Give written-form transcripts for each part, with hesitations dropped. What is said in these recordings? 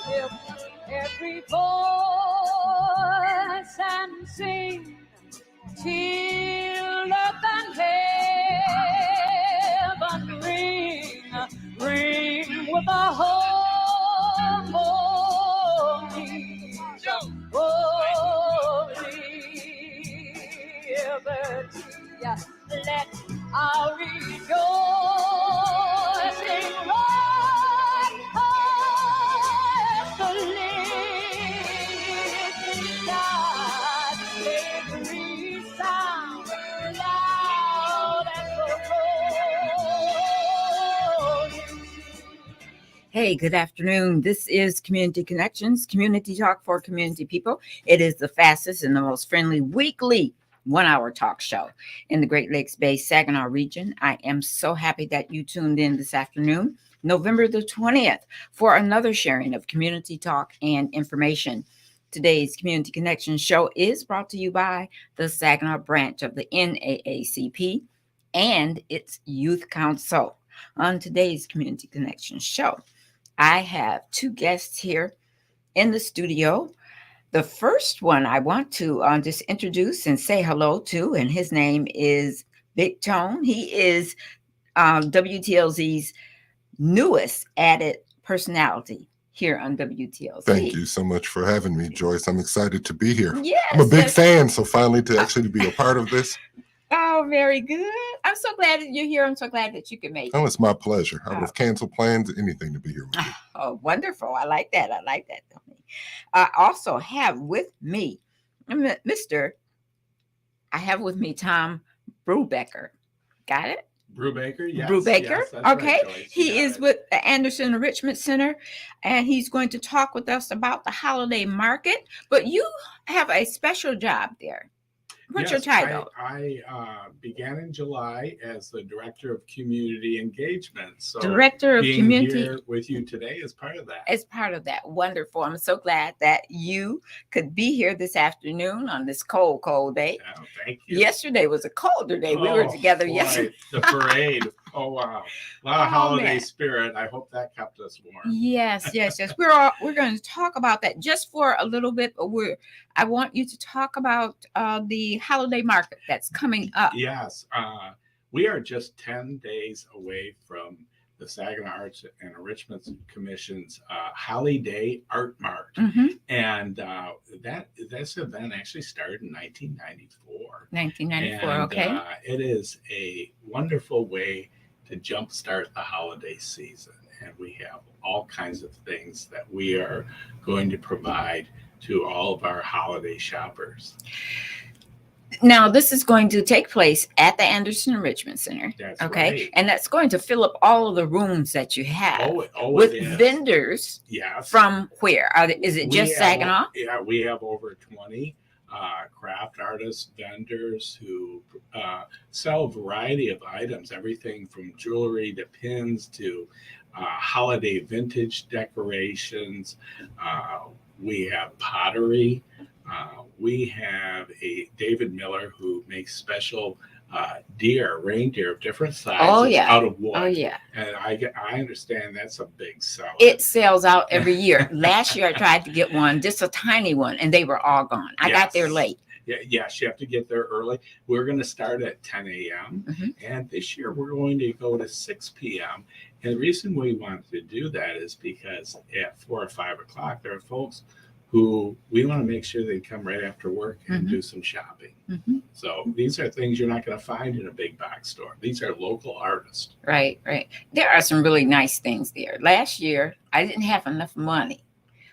lift every voice and sing till earth and heaven ring with a harmony. Liberty, let our rejoicing rise as the living God. Every sound loud as the rolling. Hey, good afternoon. This is Community Connections, Community Talk for Community People. It is the fastest and the most friendly weekly 1-hour talk show in the Great Lakes Bay Saginaw region. I am so happy that you tuned in this afternoon, November the 20th, for another sharing of community talk and information. Today's Community Connections show is brought to you by the Saginaw branch of the NAACP and its Youth Council. On today's Community Connections show, I have two guests here in the studio. The first one I want to just introduce and say hello to, and his name is Big Tone. He is WTLZ's newest added personality here on WTLZ. Thank you so much for having me, Joyce. I'm excited to be here. Yes, I'm a big fan, so finally to actually be a part of this. Oh, very good. I'm so glad that you're here. I'm so glad that you could make it. Oh, it's my pleasure. I would have canceled plans, anything to be here with you. Oh, wonderful. I like that. Tony. I also have with me Tom Brubaker. Got it? Brubaker, yes. Brubaker, yes, okay. Right, He is with the Anderson Enrichment Center, and he's going to talk with us about the holiday market. But you have a special job there. What's your title? I began in July as the Director of Community Engagement. So Director of being Community here with you today is part of that. As part of that. Wonderful. I'm so glad that you could be here this afternoon on this cold day. Oh, thank you. Yesterday was a colder day. We were together yesterday. The parade. Oh, wow. A lot of holiday spirit. I hope that kept us warm. Yes. We're going to talk about that just for a little bit, but I want you to talk about the holiday market that's coming up. Yes. We are just 10 days away from the Saginaw Arts and Enrichment Commission's Holiday Art Mart. Mm-hmm. And this event actually started in 1994. 1994, and, okay. It is a wonderful way to jumpstart the holiday season. And we have all kinds of things that we are going to provide to all of our holiday shoppers. Now, this is going to take place at the Anderson Enrichment Center. That's okay. Right. And that's going to fill up all of the rooms that you have with vendors. Yes. From where? Is it just Saginaw? Yeah, we have over 20 craft artists, vendors who sell a variety of items, everything from jewelry to pins to holiday vintage decorations. We have pottery. We have a David Miller who makes special reindeer of different sizes out of wood. Oh, yeah. And I understand that's a big seller. It sells out every year. Last year I tried to get one, just a tiny one, and they were all gone. I got there late. Yes, you have to get there early. We're going to start at 10 a.m. Mm-hmm. And this year we're going to go to 6 p.m. And the reason we wanted to do that is because at 4 or 5 o'clock, there are folks who we want to make sure they come right after work and Mm-hmm. do some shopping. Mm-hmm. So these are things you're not going to find in a big box store. These are local artists. Right. There are some really nice things there. Last year, I didn't have enough money,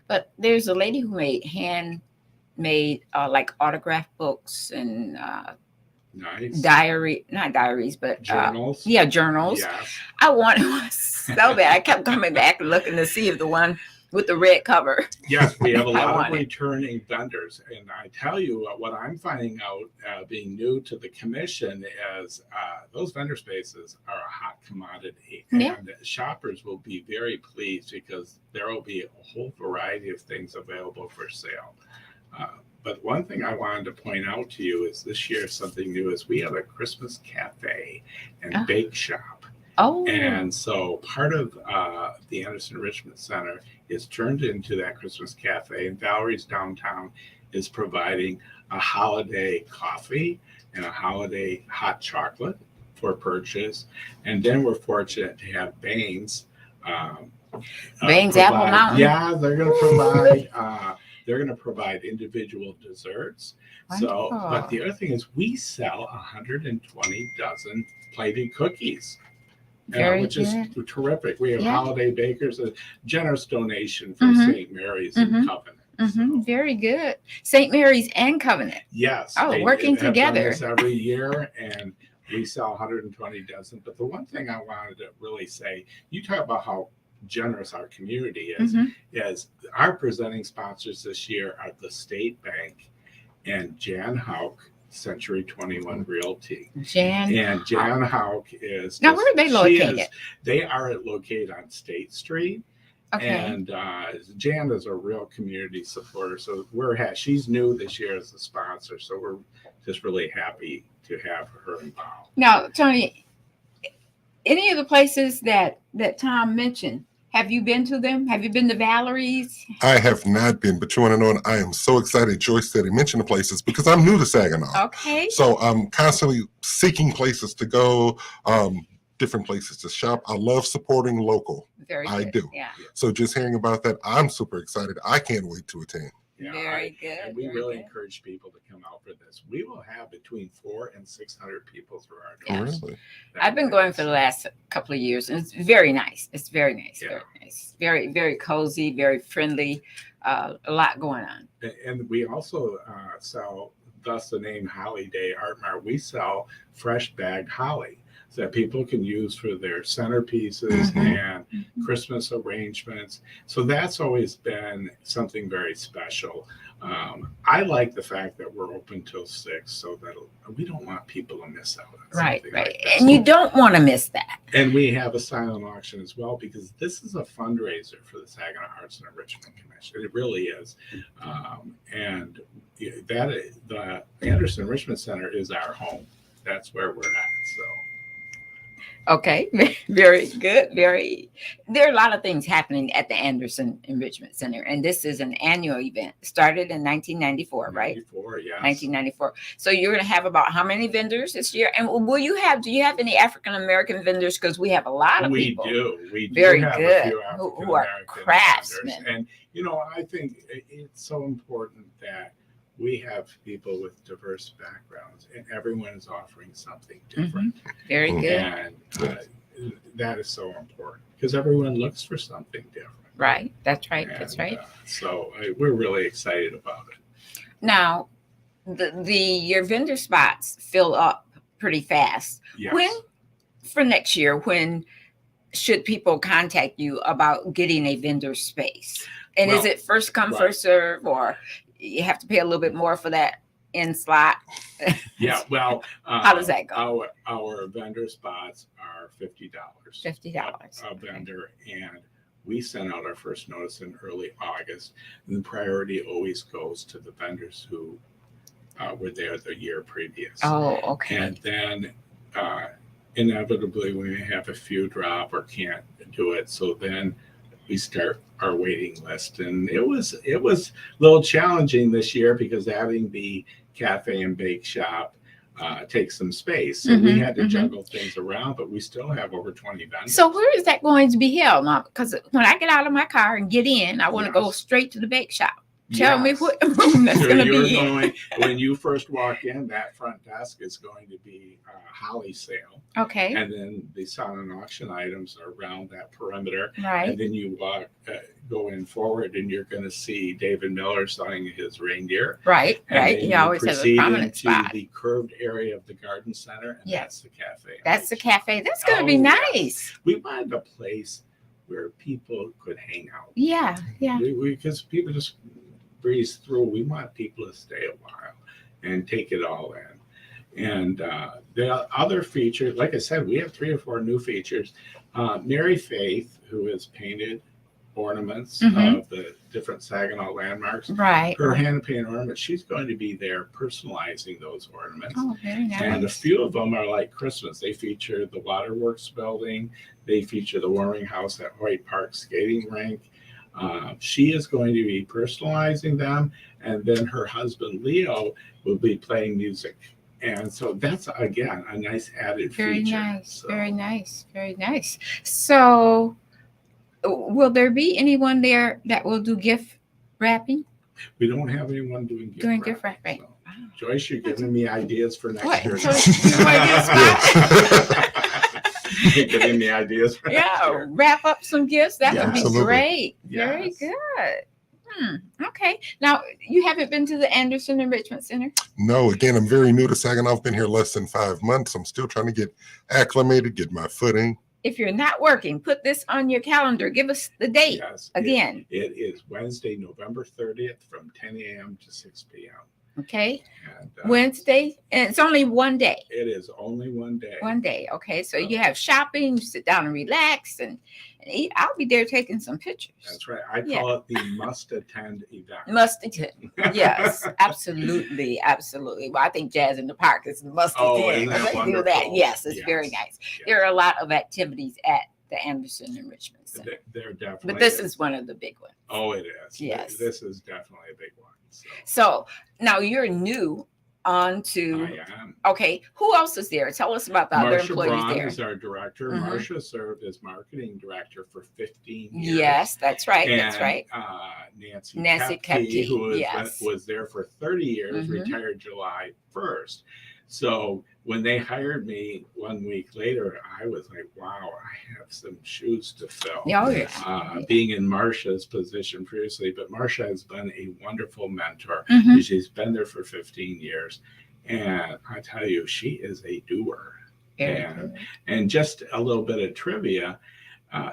but there's a lady who made handmade like autograph books and Nice. not diaries, but Journals. Journals. Yes. I wanted one so bad. I kept coming back and looking to see if the one with the red cover. Yes, we have a lot of returning vendors. And I tell you what I'm finding out being new to the commission is those vendor spaces are a hot commodity. Yeah. And shoppers will be very pleased because there will be a whole variety of things available for sale. But one thing I wanted to point out to you is this year something new is we have a Christmas cafe and bake shop. Oh, And so part of the Anderson Enrichment Center is turned into that Christmas cafe, and Valerie's Downtown is providing a holiday coffee and a holiday hot chocolate for purchase. And then we're fortunate to have Baines. Baines Apple Mountain. Yeah, they're going to provide. They're going to provide individual desserts. So, Wonderful. but the other thing is, we sell 120 dozen plated cookies. Very which good. is terrific. We have Yeah. holiday bakers, a generous donation from Mhm. St. Mary's and Mhm. Covenant. Mhm, So, very good. St. Mary's and Covenant. yes. Oh, they working have done together. this every year, and we sell 120 dozen. But the one thing I wanted to really say, you talk about how generous our community Mhm. is our presenting sponsors this year are the State Bank and Jan Hauk, Century 21 Realty. Jan. And Jan Hauk is Now, where are they located? They are located on State Street. Okay. And Jan is a real community supporter. So she's new this year as a sponsor. So we're just really happy to have her involved. Now, Tony, any of the places that Tom mentioned, have you been to them? Have you been to Valerie's? I have not been, but you want to know, and I am so excited Joyce said he mentioned the places because I'm new to Saginaw. Okay. So I'm constantly seeking places to go, different places to shop. I love supporting local. Very I good. do. Yeah. So just hearing about that, I'm super excited. I can't wait to attend. Yeah, Very good. And we very really good. encourage people to come out for this. We will have between 400 and 600 people through our Yeah. doors. Really? I've been going for the last couple of years, and it's very nice. It's very nice. Yeah. Very nice. Very, very cozy, very friendly. A lot going on. And we also sell, thus the name Holly Day Art Mart. We sell fresh bagged holly that people can use for their centerpieces and Christmas arrangements. So that's always been something very special. I like the fact that we're open till 6, so that we don't want people to miss out on Right, something right. like this. And you don't want to miss that. And we have a silent auction as well, because this is a fundraiser for the Saginaw Arts and Enrichment Commission. It really is. And the Anderson Enrichment Center is our home. That's where we're at. So. Okay, very good. There are a lot of things happening at the Anderson Enrichment Center, and this is an annual event. Started in 1994, right? 94, yes. 1994. So you're going to have about how many vendors this year? And do you have any African American vendors? Because we have a lot of people. We do Very have good. a few Who are African-American craftsmen. vendors. And, I think it's so important that we have people with diverse backgrounds, and everyone is offering something different. Very good. And that is so important because everyone looks for something different. Right. That's right. And, That's right. So we're really excited about it. Now, your vendor spots fill up pretty fast. Yes. When for next year, when should people contact you about getting a vendor space? And is Well, it first come, right. first serve, or you have to pay a little bit more for that in slot? Yeah, well, How does that go? Our vendor spots are $50. $50. A vendor, and we sent out our first notice in early August. And the priority always goes to the vendors who were there the year previous. Oh, okay. And then inevitably we may have a few drop or can't do it. So then we start our waiting list. And it was a little challenging this year because having the cafe and bake shop takes some space. So we had to juggle things around, but we still have over 20 vendors. So where is that going to be held now? Because when I get out of my car and get in, I want to go Yes. straight to the bake shop. Tell me Yes. what room that's So going to you're be in. when you first walk in, that front desk is going to be a holly sale. Okay. And then the silent auction items are around that perimeter. Right. And then you go in forward and you're going to see David Miller selling his reindeer. Right. And Right. then He you always has a proceed prominent into spot. the curved area of the garden center. And Yes. that's the cafe. That's the cafe. That's going to be Oh, yes. nice. We wanted a place where people could hang out. Yeah. Yeah. Because people just breeze through. We want people to stay a while and take it all in. And the other features, like I said, we have 3 or 4 new features. Mary Faith, who has painted ornaments Mhm. of the different Saginaw landmarks. Right. Her hand painted ornaments, she's going to be there personalizing those ornaments. Oh, very nice. And a few of them are like Christmas. They feature the Waterworks building. They feature the warming house at Hoyt Park skating rink. She is going to be personalizing them. And then her husband, Leo, will be playing music. And so that's, again, a nice added Very feature. nice. So, Very nice. Very nice. So, will there be anyone there that will do gift wrapping? we don't have anyone doing gift wrapping. So. Wow. Joyce, you're giving me ideas for next What? year. So you want to get spot? You're giving me ideas for next Yeah, year. wrap up some gifts. That Yes. would be Absolutely. great. Very Yes. good. Okay. Now, you haven't been to the Anderson Enrichment Center? No, again, I'm very new to Saginaw. I've been here less than 5 months. I'm still trying to get acclimated, get my footing. If you're not working, put this on your calendar. Give us the date Yes. again. It is Wednesday, November 30th from 10 a.m. to 6 p.m. Okay. And, Wednesday. And it's only one day. it is only one day. One day. Okay. So you have shopping, you sit down and relax and eat. I'll be there taking some pictures. That's right. I Yeah. call it the must-attend event. Must attend. Yes, absolutely, absolutely. Well, I think Jazz in the Park is must Oh, attend. isn't that They do wonderful? that. Yes, it's Yes. very nice. Yes. There are a lot of activities at the Anderson Enrichment Center, They're definitely. but this is one of the big ones. Oh, it is. Yes. This is definitely a big one. So, So now you're new on to. I am. Okay, who else is there? Tell us about the other Marcia employees Braun there. is our director. Mhm. Marcia served as marketing director for 15 years. Yes, that's right. That's And, right. Nancy Kepke, Kepke, who yes. was there for 30 years, Mhm. retired July 1st. So when they hired me 1 week later, I was like, wow, I have some shoes to fill. Oh, yeah. Being in Marcia's position previously, but Marcia has been a wonderful mentor. Mhm. She's been there for 15 years. And I tell you, she is a doer. Very and- good. And just a little bit of trivia,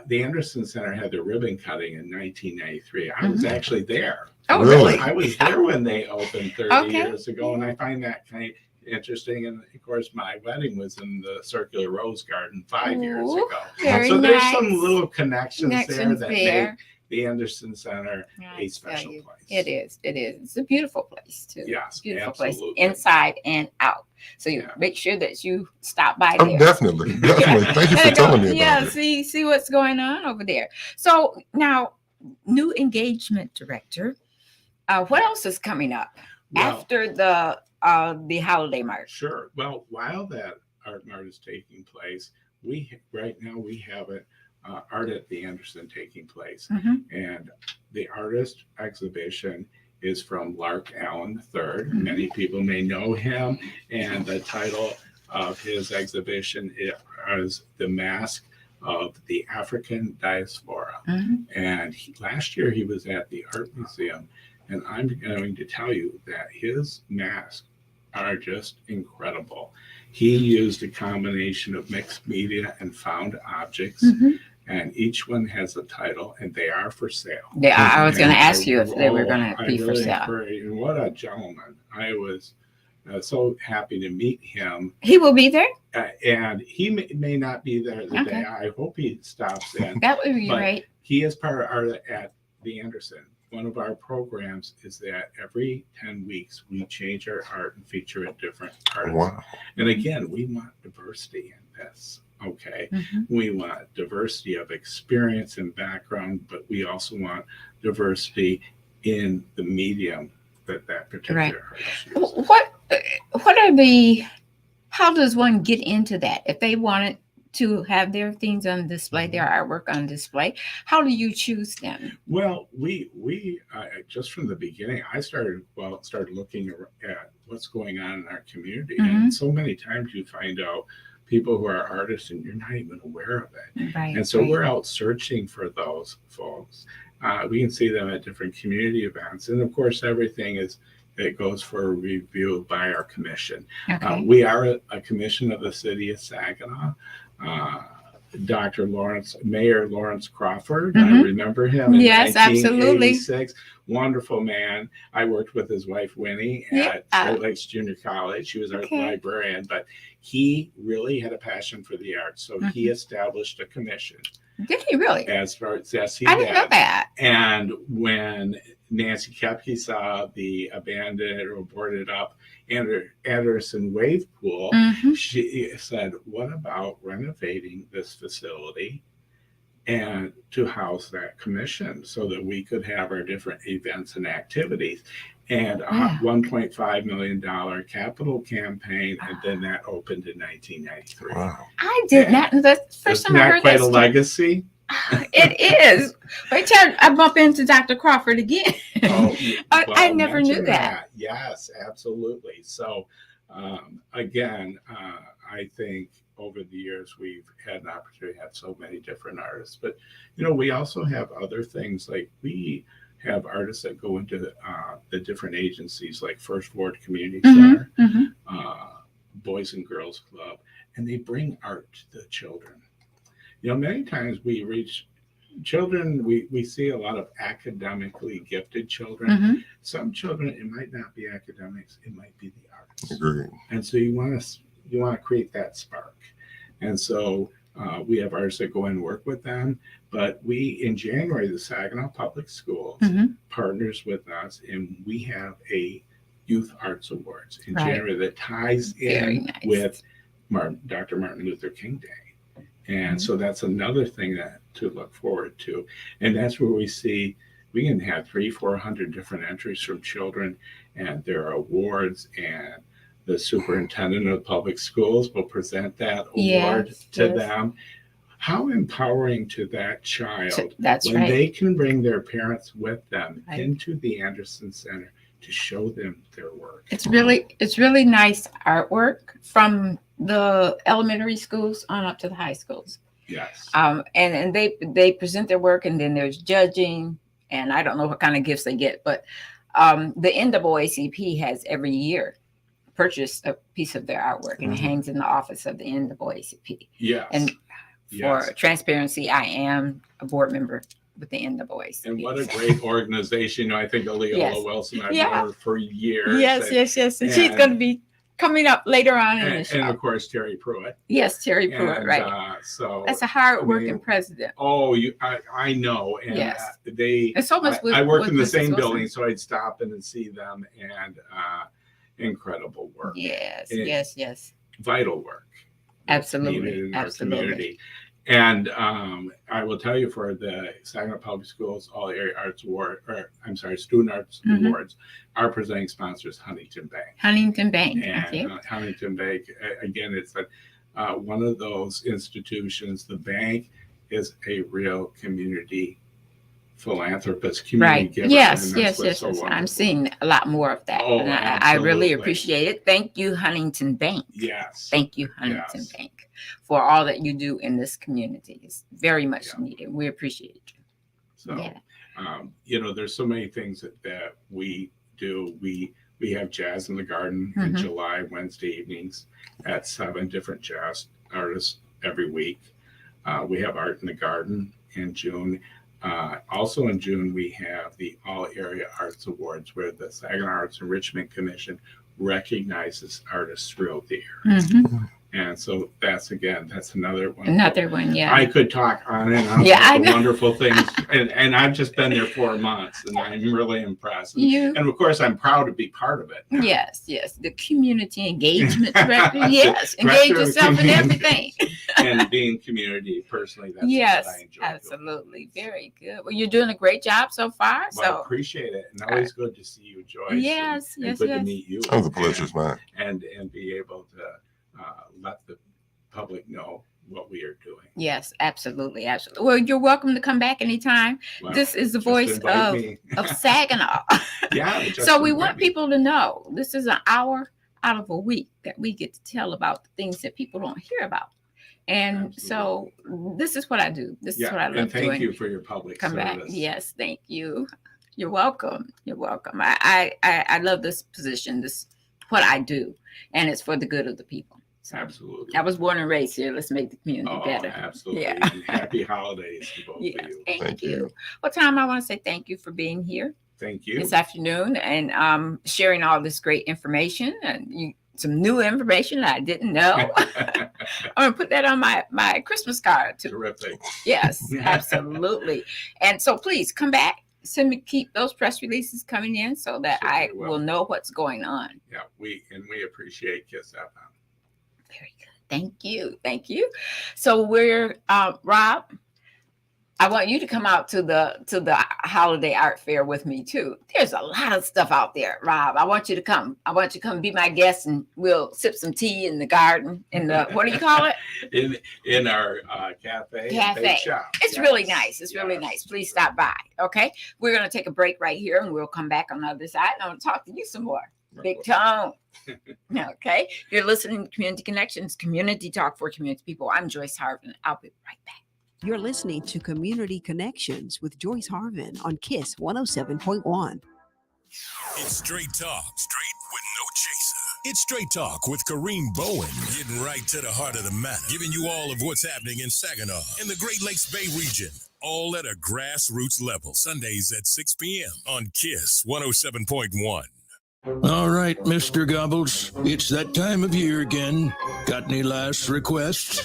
the Anderson Center had their ribbon cutting in 1993. I was actually there. Oh, Really? really? I was there when they opened 30 Okay. years ago, and I find that kind of interesting. And of course, my wedding was in the Circular Rose Garden 5 years Ooh, ago. Very So there's some nice. little connections there Connections that there. make the Anderson Center I a tell special you, place. It is. It is. It's a beautiful place too. Yes, Beautiful absolutely. place, inside and out. So you Yeah. make sure that you stop by Oh, there. definitely. Definitely. Thank you Let for it go. telling me about Yeah, it. see what's going on over there. So now, new engagement director. What else is coming up Well, after the holiday march? Sure. Well, while that art mart is taking place, right now we have it art at the Anderson taking place, Mhm. and the artist exhibition is from Lark Allen III. Mhm. Many people may know him, and the title of his exhibition is "The Mask of the African Diaspora." Mhm. And last year he was at the Art Museum, and I'm going to tell you that his masks are just incredible. He used a combination of mixed media and found objects, Mhm. and each one has a title, and they are for sale. Yeah, I was going to And ask you if they were going I to be for really sale. encourage- and what a gentleman. I was so happy to meet him. He will be there. And he may not be there the Okay. day. I hope he stops in. That would be But great. He is part of art at the Anderson. One of our programs is that every 10 weeks we change our art and feature a different artist. Wow. And again, we want diversity in this. Okay. Mhm. We want diversity of experience and background, but we also want diversity in the medium that particular Right. artist uses. What are the? How does one get into that? If they wanted to have their things on display, their artwork on display, how do you choose them? Well, we just from the beginning, I started looking at what's going on in our community, Mhm. and so many times you find out people who are artists and you're not even aware of it. Right. And so right. we're out searching for those folks. We can see them at different community events, and of course, it goes for a review by our commission. Okay. We are a commission of the city of Saginaw. Mayor Lawrence Crawford, I Mhm. remember him in Yes, absolutely. 1986. Wonderful man. I worked with his wife Winnie Yeah. at Great Lakes Junior College. She was our Okay. librarian, but he really had a passion for the arts. So he established a commission. Did he really? As far as yes, he I didn't know did. that. And when Nancy Kepke saw the abandoned or boarded up Anderson wave pool, Mhm. she said, "What about renovating this facility and to house that commission so that we could have our different events and activities?" And a Yeah. $1.5 million capital campaign, and then that opened in 1993. Wow. I did And not. That's the first Isn't time I that heard quite that a story. legacy? It is. Wait till I bump into Dr. Crawford again. Oh, I never knew mention that. Yes, absolutely. So, again, I think over the years we've had an opportunity to have so many different artists. But, we also have other things like we have artists that go into the different agencies like First Ward Community Center, Boys and Girls Club, and they bring art to the children. Many times we reach children, we see a lot of academically gifted children. Some children, it might not be academics, it might be the arts. Agreed. And so you want to create that spark. And so we have artists that go in and work with them. But in January, the Saginaw Public Schools partners with us, and we have a Youth Arts Awards in January that ties in with Dr. Martin Luther King Day. And so that's another thing to look forward to. And that's where we see we can have 300-400 different entries from children, and there are awards, and the superintendent of public schools will present that award to them. How empowering to that child when they can bring their parents with them into the Anderson Center to show them their work. It's really nice artwork from the elementary schools on up to the high schools. Yes. And they present their work, and then there's judging, and I don't know what kind of gifts they get, but the NAACP has every year purchased a piece of their artwork, and it hangs in the office of the NAACP. Yes. And for transparency, I am a board member with the NAACP. And what a great organization. I think Aleola Wilson, I've known her for years. Yes. And she's going to be coming up later on in the show. And of course, Terry Pruitt. Yes, Terry Pruitt, right. So that's a hard-working president. Oh, I know. And and so much I worked in the same building, so I'd stop in and see them, and incredible work. Yes. Vital work. Absolutely. Community. And I will tell you, for the Saginaw Public Schools All Area Arts Award, Student Arts Awards, our presenting sponsor is Huntington Bank. And Huntington Bank, again, it's one of those institutions. The bank is a real community philanthropist, community giver. Yes. I'm seeing a lot more of that. Oh, and I really appreciate it. Thank you, Huntington Bank. Yes. Thank you, Huntington Bank, for all that you do in this community. It's very much needed. We appreciate you. So, there's so many things that we do. We have Jazz in the Garden in July, Wednesday evenings at 7 different jazz artists every week. We have Art in the Garden in June. Also in June, we have the All Area Arts Awards, where the Saginaw Arts Enrichment recognizes artists throughout the year. And so that's another one. I could talk on and on about the wonderful things. And I've just been there 4 months, and I'm really impressed. And of course, I'm proud to be part of it. Yes. The community engagement director. Engage yourself in everything. And being community personally, that's what I enjoy. Absolutely. Very good. Well, you're doing a great job so far. Well, I appreciate it. And always good to see you, Joyce. Yes. Good to meet you. Oh, the pleasure's mine. And be able to let the public know what we are doing. Yes, absolutely. Well, you're welcome to come back anytime. Well, this is the voice of Saginaw. So we want people to know this is an hour out of a week that we get to tell about the things that people don't hear about. And so this is what I do. This is what I love doing. Thank you for your public service. Back. Yes, thank you. You're welcome. I love this position. This what I do, and it's for the good of the people. So absolutely. I was born and raised here. Let's make the community better. Absolutely. Yeah. And happy holidays to both of you. Thank you. Well, Tom, I want to say thank you for being here. Thank you. This afternoon and sharing all this great information. And some new information that I didn't know. I'm gonna put that on my Christmas card too. Terrific. Yes, absolutely. And so please come back. Keep those press releases coming in so that Sure, I we will will. know what's going on. Yeah, we appreciate KISS FM. Very good. Thank you. So we're Rob, I want you to come out to the holiday art fair with me too. There's a lot of stuff out there, Rob. I want you to come. I want you to come be my guest, and we'll sip some tea in the garden in the what do you call it? in our cafe. Bake shop. It's really nice. It's really nice. Please stop by. Okay, we're gonna take a break right here, and we'll come back on the other side. And I'm gonna talk to you some more. Big Tone. Okay, you're listening to Community Connections, community talk for community people. I'm Joyce Harvin. I'll be right back. You're listening to Community Connections with Joyce Harvin on KISS 107.1. It's Straight Talk, straight with no chaser. It's Straight Talk with Kareem Bowen, getting right to the heart of the matter, giving you all of what's happening in Saginaw and the Great Lakes Bay region, all at a grassroots level. Sundays at 6 p.m. on KISS 107.1. All right, Mr. Gobbles, it's that time of year again. Got any last requests?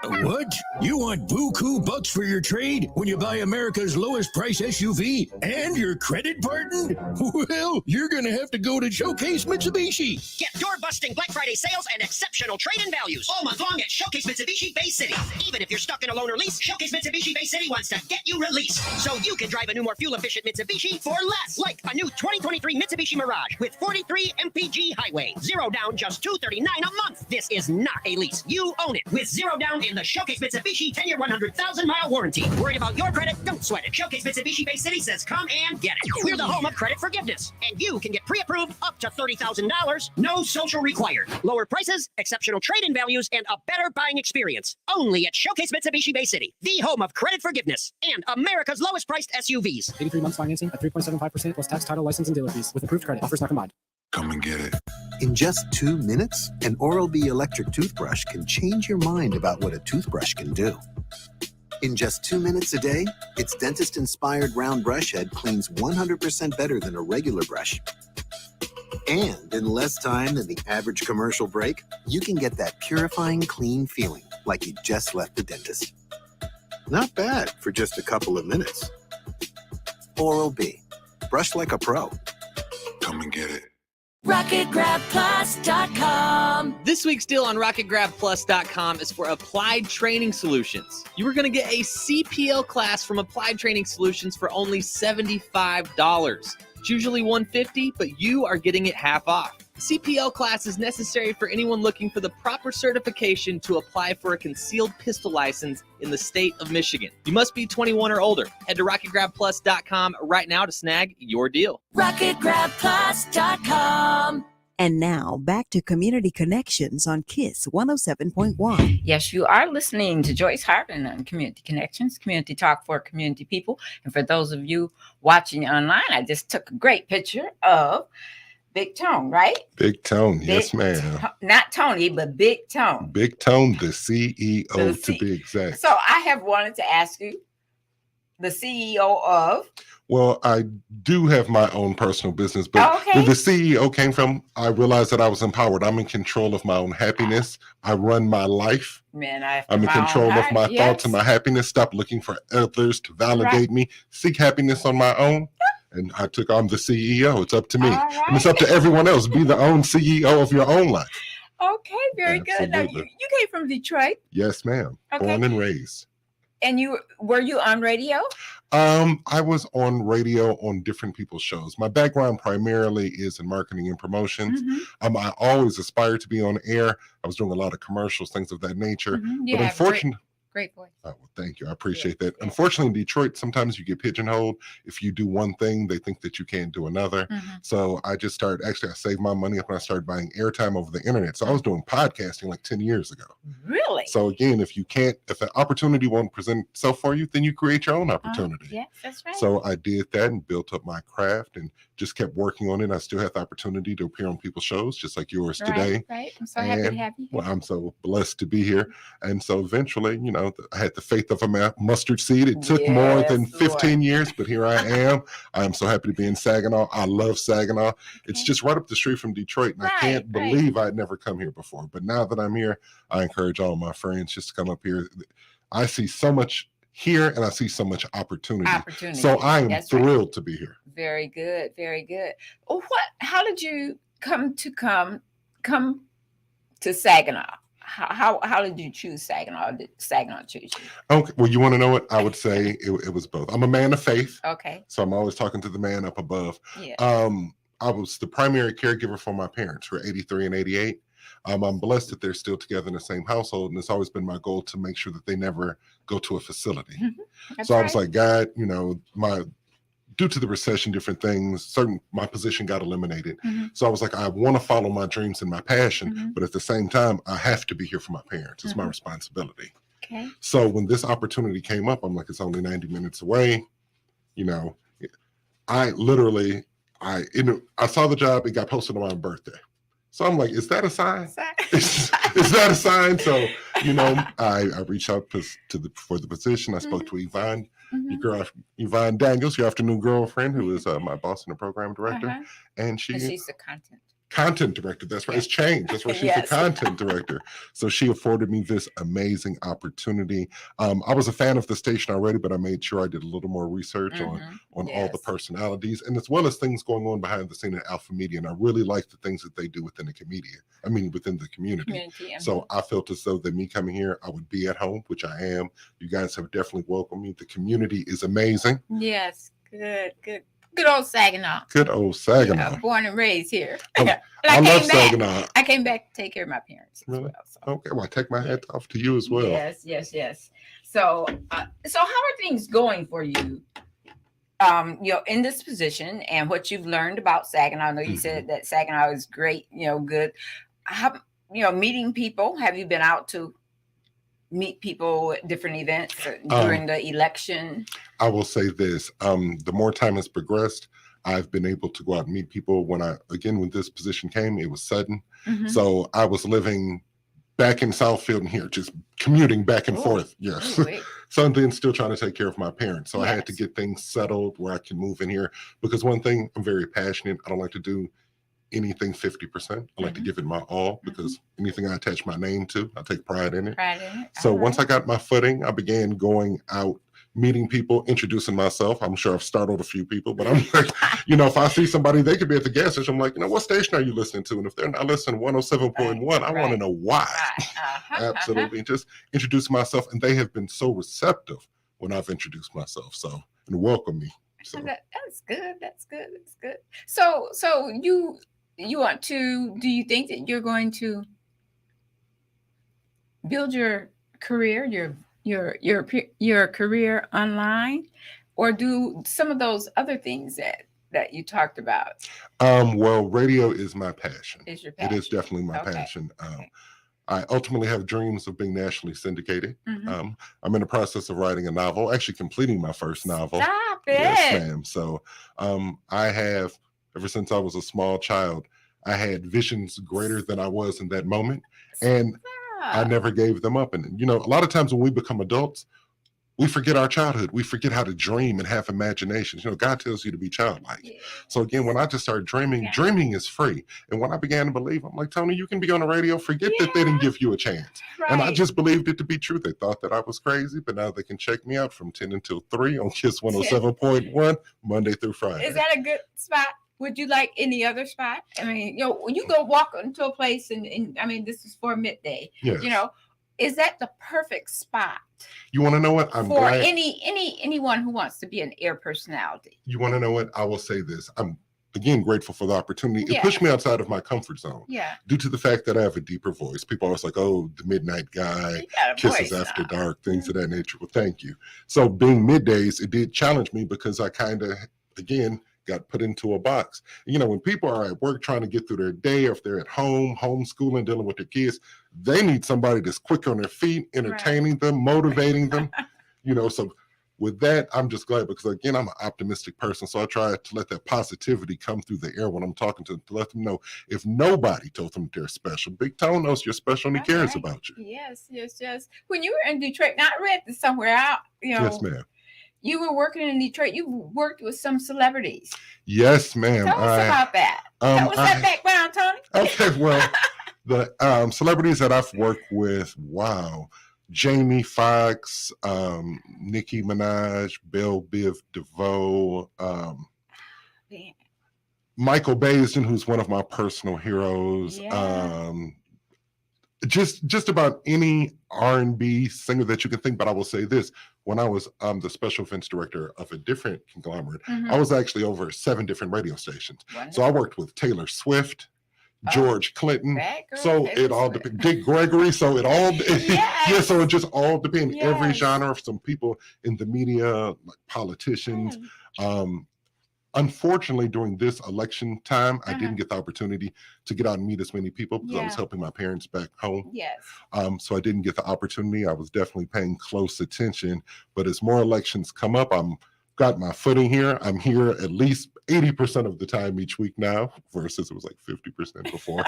What? You want buku bucks for your trade when you buy America's lowest price SUV and your credit pardoned? Well, you're going to have to go to Showcase Mitsubishi. Get door-busting Black Friday sales and exceptional trade-in values all month long at Showcase Mitsubishi Bay City. Even if you're stuck in a loan or lease, Showcase Mitsubishi Bay City wants to get you released so you can drive a new, more fuel-efficient Mitsubishi for less. Like a new 2023 Mitsubishi Mirage with 43 MPG highway. Zero down, just $239 a month. This is not a lease. You own it with zero down in the Showcase Mitsubishi 10-year, 100,000-mile warranty. Worried about your credit? Don't sweat it. Showcase Mitsubishi Bay City says come and get it. We're the home of credit forgiveness, and you can get pre-approved up to $30,000. No social required. Lower prices, exceptional trade-in values, and a better buying experience. Only at Showcase Mitsubishi Bay City, the home of credit forgiveness and America's lowest priced SUVs. 83 months financing at 3.75% plus tax, title, license, and dealer fees with approved credit. Offers not combined. Come and get it. In just 2 minutes, an Oral-B electric toothbrush can change your mind about what a toothbrush can do. In just 2 minutes a day, its dentist-inspired round brush head cleans 100% better than a regular brush. And in less time than the average commercial break, you can get that purifying, clean feeling like you just left the dentist. Not bad for just a couple of minutes. Oral-B. Brush like a pro. Come and get it. RocketGrabPlus.com. This week's deal on RocketGrabPlus.com is for Applied Training Solutions. You are going to get a CPL class from Applied Training Solutions for only $75. It's usually $150, but you are getting it half off. The CPL class is necessary for anyone looking for the proper certification to apply for a concealed pistol license in the state of Michigan. You must be 21 or older. Head to RocketGrabPlus.com right now to snag your deal. RocketGrabPlus.com. And now back to Community Connections on KISS 107.1. Yes, you are listening to Joyce Harvin on Community Connections, community talk for community people. And for those of you watching online, I just took a great picture of Big Tone, right? Big Tone, yes, ma'am. Not Tony, but Big Tone. Big Tone, the CEO to be exact. So I have wanted to ask you, the CEO of? Well, I do have my own personal business, but where the CEO came from, I realized that I was empowered. I'm in control of my own happiness. I run my life. Man, I'm in control of my thoughts and my happiness. Stop looking for others to validate me. Seek happiness on my own. And I'm the CEO. It's up to me. And it's up to everyone else. Be the own CEO of your own life. Okay, very good. Now, you came from Detroit. Yes, ma'am. Okay. Born and raised. And were you on radio? I was on radio on different people's shows. My background primarily is in marketing and promotions. Mm-hmm. I always aspired to be on air. I was doing a lot of commercials, things of that nature. Mm-hmm. But unfortunately, great voice. Oh, well, thank you. I appreciate that. Yeah. Unfortunately, in Detroit, sometimes you get pigeonholed. If you do one thing, they think that you can't do another. Mm-hmm. So I just started, I saved my money up and I started buying airtime over the internet. So I was doing podcasting like 10 years ago. Really? So again, if an opportunity won't present itself for you, then you create your own opportunity. Yes, that's right. So I did that and built up my craft and just kept working on it. I still had the opportunity to appear on people's shows, just like yours today. Right. I'm so happy to have you. Well, I'm so blessed to be here. And so eventually, I had the faith of a mustard seed. It took more than 15 years, but here I am. I am so happy to be in Saginaw. I love Saginaw. It's just right up the street from Detroit, and I can't believe I'd never come here before. But now that I'm here, I encourage all my friends just to come up here. I see so much here, and I see so much opportunity. So I am thrilled to be here. Very good. Very good. Well, how did you come to Saginaw? How did you choose Saginaw? Did Saginaw choose you? Okay. Well, you want to know what? I would say it was both. I'm a man of faith. Okay. So I'm always talking to the man up above. Yeah. I was the primary caregiver for my parents who are 83 and 88. I'm blessed that they're still together in the same household, and it's always been my goal to make sure that they never go to a facility. So I was like, God, due to the recession, different things, my position got eliminated. So I was like, I want to follow my dreams and my passion, but at the same time, I have to be here for my parents. It's my responsibility. Okay. So when this opportunity came up, I'm like, it's only 90 minutes away. I saw the job. It got posted on my birthday. So I'm like, is that a sign? Is that a sign? So, I reached out for the position. I spoke to Yvonne, your girl, Yvonne Daniels, your afternoon girlfriend, who is my boss and the program director. And she's the content director. That's right. It's changed. That's why she's the content director. So she afforded me this amazing opportunity. I was a fan of the station already, but I made sure I did a little more research on all the personalities, and as well as things going on behind the scene at Alpha Media. And I really like the things that they do within the within the community. So I felt as though that me coming here, I would be at home, which I am. You guys have definitely welcomed me. The community is amazing. Yes. Good. Good old Saginaw. Good old Saginaw. Yeah, born and raised here. I love Saginaw. I came back to take care of my parents. Really? Well, so. Okay. Well, I take my hat off to you as well. Yes. So how are things going for you? In this position and what you've learned about Saginaw. I know you said that Saginaw is great. Good. How meeting people? Have you been out to meet people at different events during the election? I will say this, the more time has progressed, I've been able to go out and meet people. When this position came, it was sudden. So I was living back in Southfield and here, just commuting back and forth. Yes. So then still trying to take care of my parents. So I had to get things settled where I can move in here, because one thing, I'm very passionate. I don't like to do anything 50%. I like to give it my all, because anything I attach my name to, I take pride in it. So once I got my footing, I began going out, meeting people, introducing myself. I'm sure I've startled a few people, but I'm like, if I see somebody, they could be at the gas station. I'm like, what station are you listening to? And if they're not listening to 107.1, I want to know why. Absolutely. Just introduce myself. And they have been so receptive when I've introduced myself. And welcome me. So. That's good. That's good. So you want to, do you think that you're going to build your career, your career online, or do some of those other things that you talked about? Well, radio is my passion. Is your passion? It is definitely my passion. I ultimately have dreams of being nationally syndicated. I'm in the process of writing a novel, actually completing my first novel. Stop it. Yes, ma'am. So I have, ever since I was a small child, I had visions greater than I was in that moment. And I never gave them up. And, a lot of times when we become adults, we forget our childhood. We forget how to dream and have imaginations. God tells you to be childlike. So again, when I just started dreaming is free. And when I began to believe, I'm like, Tony, you can be on the radio. Forget that they didn't give you a chance. And I just believed it to be true. They thought that I was crazy, but now they can check me out from 10 until 3 on KISS 107.1, Monday through Friday. Is that a good spot? Would you like any other spot? I mean, when you go walk into a place and this is for midday. Yes. Is that the perfect spot? You want to know what? I'm for glad. anyone who wants to be an air personality. You want to know what? I will say this. I'm again grateful for the opportunity. It pushed me outside of my comfort zone. Due to the fact that I have a deeper voice. People are always like, "Oh, the midnight guy, kisses after dark, things of that nature." Well, thank you. So being middays, it did challenge me, because I kind of got put into a box. When people are at work trying to get through their day, or if they're at home, homeschooling, dealing with their kids, they need somebody that's quick on their feet, entertaining them, motivating them. So with that, I'm just glad because, again, I'm an optimistic person. So I try to let that positivity come through the air when I'm talking to them, to let them know if nobody told them they're special, Big Tone knows you're special and he cares about you. Yes. When you were in Detroit, now I read this somewhere out, Yes, ma'am. You were working in Detroit. You worked with some celebrities. Yes, ma'am. Tell us about that. Tell us that background, Tony. Okay, well, the celebrities that I've worked with, wow. Jamie Foxx, Nicki Minaj, Belle Biv DeVoe, Michael Baisden, who's one of my personal heroes. Yeah. Just about any R&B singer that you can think. But I will say this: when I was the special events director of a different conglomerate, I was actually over 7 different radio stations. Wonderful. So I worked with Taylor Swift, George Clinton. So it all depends. Dick Gregory. So it all Yes. so it just all depends. Yes. Every genre. Some people in the media, like politicians. Unfortunately, during this election time, I didn't get the opportunity to get out and meet as many people because I was helping my parents back home. Yes. So I didn't get the opportunity. I was definitely paying close attention. But as more elections come up, I'm got my footing here. I'm here at least 80% of the time each week now, versus it was like 50% before.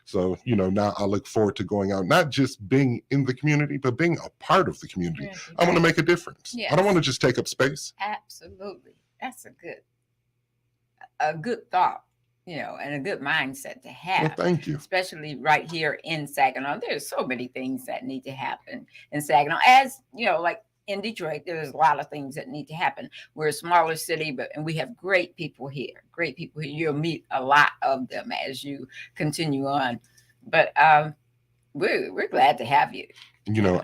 So, now I look forward to going out, not just being in the community, but being a part of the community. I want to make a difference. Yes. I don't want to just take up space. Absolutely. That's a good thought, and a good mindset to have. Well, thank you. Especially right here in Saginaw. There's so many things that need to happen in Saginaw. As, like in Detroit, there's a lot of things that need to happen. We're a smaller city, and we have great people here. Great people here. You'll meet a lot of them as you continue on. But we're glad to have you.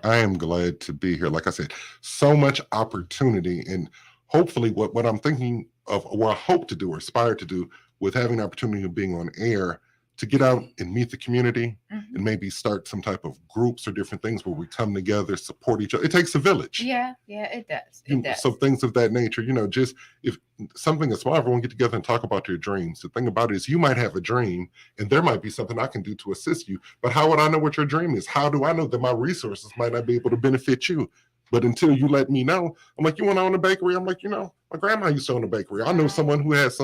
I am glad to be here. Like I said, so much opportunity, and hopefully what I'm thinking of, or I hope to do or aspire to do with having the opportunity of being on air, to get out and meet the community and maybe start some type of groups or different things where we come together, support each other. It takes a village. Yeah, it does. It does. So things of that nature, just if something is small, everyone get together and talk about your dreams. The thing about it is you might have a dream and there might be something I can do to assist you. But how would I know what your dream is? How do I know that my resources might not be able to benefit you? But until you let me know, I'm like, you want to own a bakery? I'm like, my grandma used to own a bakery. I know someone who has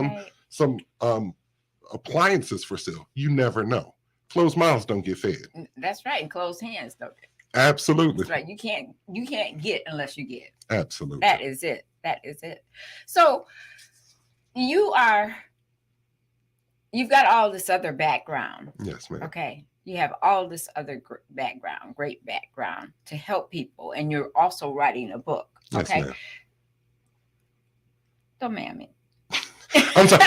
some appliances for sale. You never know. Closed mouths don't get fed. That's right. And closed hands don't. Absolutely. That's right. You can't get unless you get. Absolutely. That is it. So you've got all this other background. Yes, ma'am. Okay. You have all this other great background to help people. And you're also writing a book. Okay. Yes, ma'am. Don't man me. I'm sorry.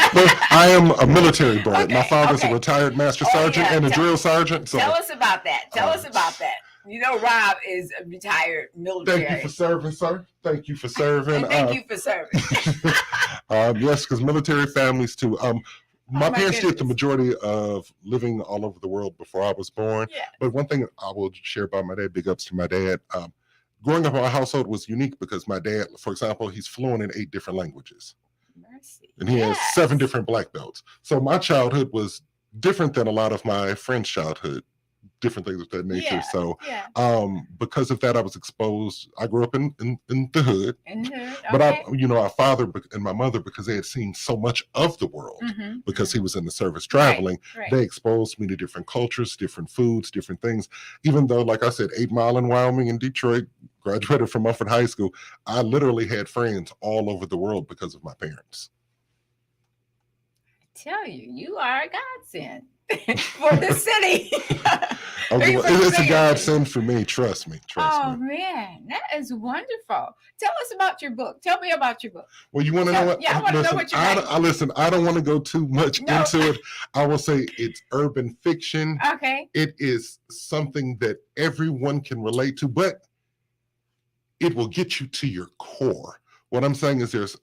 I am a military brat. Okay, My father's a retired master sergeant and a drill sergeant. So tell us about that. Tell us about that. Rob is a retired military. Thank you for serving, sir. Thank you for serving. Thank you for serving. Yes, because military families too. My parents goodness. did the majority of living all over the world before I was born. Yeah. But one thing I will share about my dad, big ups to my dad. Growing up in our household was unique because my dad, for example, he's fluent in 8 different languages. Mercy. And he has 7 different black belts. So my childhood was different than a lot of my friends' childhood, different things of that nature. Yeah, so yeah. because of that, I was exposed. I grew up in the hood. In the hood, But okay. our father and my mother, because they had seen so much of the world, because he was in the service traveling, Right. they exposed me to different cultures, different foods, different things. Even though, like I said, 8 Mile in Wyoming and Detroit, graduated from Mumford High School, I literally had friends all over the world because of my parents. I tell you, you are a godsend for the city. It's a godsend for me. Trust me. Oh man, that is wonderful. Tell us about your book. Tell me about your book. Well, you want to know what? Yeah, I want to know what you're writing. Listen, I don't want to go too much into it. I will say it's urban fiction. Okay. It is something that everyone can relate to, but it will get you to your core. What I'm saying is there's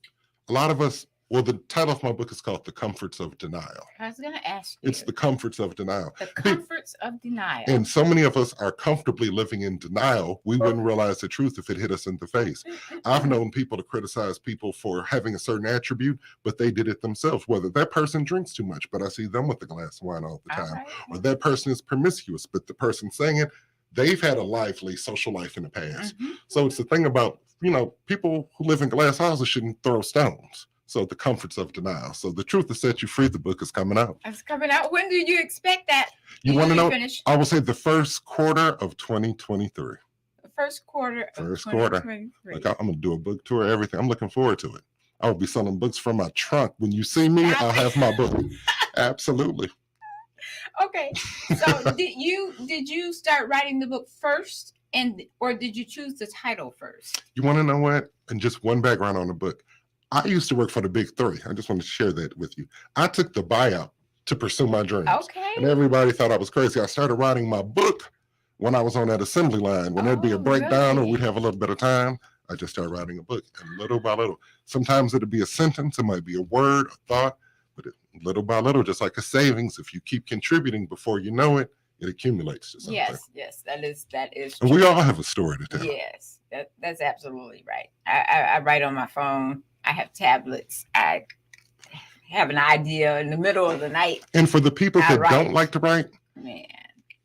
a lot of us. Well, the title of my book is called The Comforts of Denial. I was going to ask you. It's the comforts of denial. The comforts of denial. And so many of us are comfortably living in denial. We wouldn't realize the truth if it hit us in the face. I've known people to criticize people for having a certain attribute, but they did it themselves. Whether that person drinks too much, but I see them with a glass of wine all the time. Or that person is promiscuous, but the person saying it, they've had a lively social life in the past. So it's the thing about, people who live in glass houses shouldn't throw stones. So the comforts of denial. So the truth that set you free, the book is coming out. It's coming out. When do you expect that? You want to know? Finish? I will say the first quarter of 2023. The first quarter of First quarter. 2023. Like I'm gonna do a book tour, everything. I'm looking forward to it. I will be selling books from my trunk. When you see me, I'll have my book. Absolutely. Okay. So did you start writing the book first, or did you choose the title first? You want to know what? And just one background on the book. I used to work for the Big Three. I just want to share that with you. I took the buyout to pursue my dreams. Okay. And everybody thought I was crazy. I started writing my book when I was on that assembly line. When there'd be a breakdown or we'd have a little bit of time, I just started writing a book. And little by little, sometimes it'll be a sentence, it might be a word, a thought, but little by little, just like a savings, if you keep contributing before you know it, it accumulates to something. Yes, that is and true. we all have a story to tell. Yes, that's absolutely right. I write on my phone. I have tablets. I have an idea in the middle of the night. And for the people that don't like to write, man,